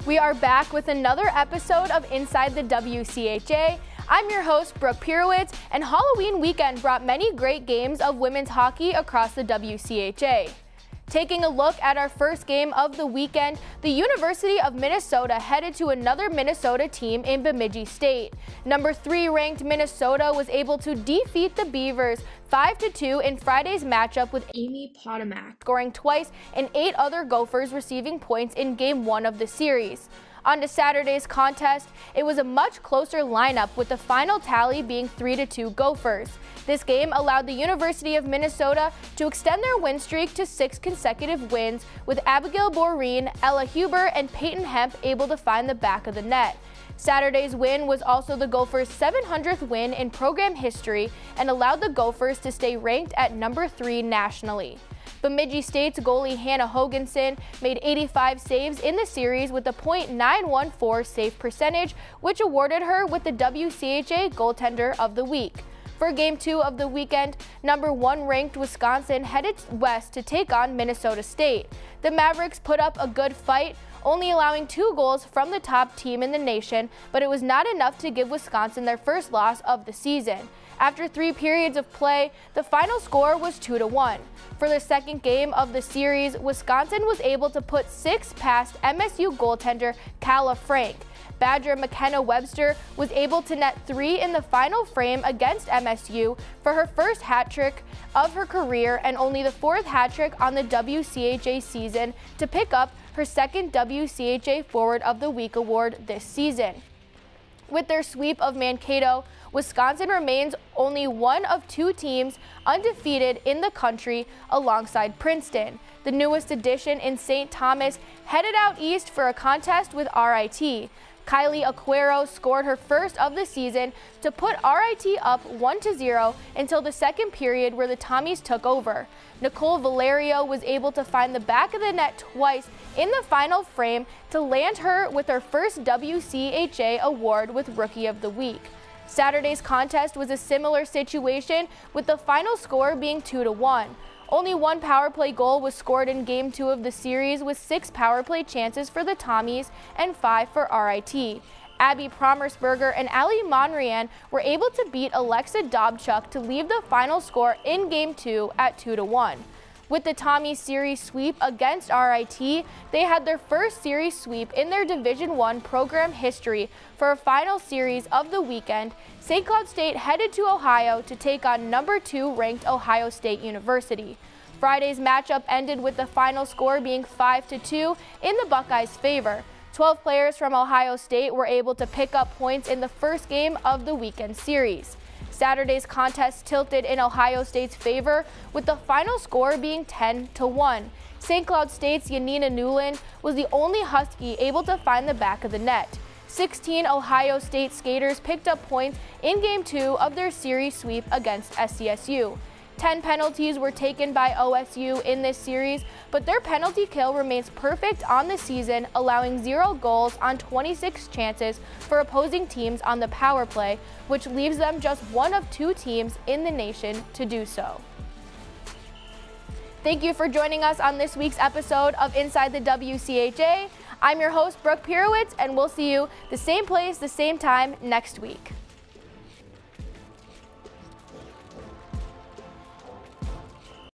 We are back with another episode of Inside the WCHA. I'm your host, Brooke Purowitz, and Halloween weekend brought many great games of women's hockey across the WCHA. Taking a look at our first game of the weekend, the University of Minnesota headed to another Minnesota team in Bemidji State. Number 3 ranked Minnesota was able to defeat the Beavers 5-2 in Friday's matchup with Amy Potomac, scoring twice and 8 other Gophers receiving points in Game 1 of the series. On to Saturday's contest, it was a much closer lineup with the final tally being 3-2 Gophers. This game allowed the University of Minnesota to extend their win streak to 6 consecutive wins, with Abigail Boreen, Ella Huber, and Peyton Hemp able to find the back of the net. Saturday's win was also the Gophers' 700th win in program history and allowed the Gophers to stay ranked at number 3 nationally. Bemidji State's goalie Hannah Hoganson made 85 saves in the series with a .914 save percentage, which awarded her with the WCHA Goaltender of the Week. For Game 2 of the weekend, number 1 ranked Wisconsin headed west to take on Minnesota State. The Mavericks put up a good fight, only allowing 2 goals from the top team in the nation, but it was not enough to give Wisconsin their first loss of the season. After 3 periods of play, the final score was 2-1. For the second game of the series, Wisconsin was able to put 6 past MSU goaltender Calla Frank. Badger McKenna Webster was able to net 3 in the final frame against MSU for her first hat trick of her career and only the 4th hat trick on the WCHA season to pick up her second WCHA Forward of the Week award this season. With their sweep of Mankato, Wisconsin remains only one of 2 teams undefeated in the country alongside Princeton. The newest addition in St. Thomas headed out east for a contest with RIT. Kylie Aquero scored her first of the season to put RIT up 1-0 until the second period where the Tommies took over. Nicole Valerio was able to find the back of the net twice in the final frame to land her with her first WCHA award with Rookie of the Week. Saturday's contest was a similar situation, with the final score being 2-1. Only 1 power play goal was scored in Game 2 of the series, with 6 power play chances for the Tommies and 5 for RIT. Abby Promersberger and Ali Monrian were able to beat Alexa Dobchuk to leave the final score in Game 2 at 2-1. With the Tommies series sweep against RIT, they had their first series sweep in their Division I program history. For a final series of the weekend, St. Cloud State headed to Ohio to take on number 2 ranked Ohio State University. Friday's matchup ended with the final score being 5-2 in the Buckeyes' favor. 12 players from Ohio State were able to pick up points in the first game of the weekend series. Saturday's contest tilted in Ohio State's favor, with the final score being 10-1. St. Cloud State's Yanina Newland was the only Husky able to find the back of the net. 16 Ohio State skaters picked up points in Game 2 of their series sweep against SCSU. 10 penalties were taken by OSU in this series, but their penalty kill remains perfect on the season, allowing 0 goals on 26 chances for opposing teams on the power play, which leaves them just one of 2 teams in the nation to do so. Thank you for joining us on this week's episode of Inside the WCHA. I'm your host, Brooke Purowitz, and we'll see you the same place, the same time next week.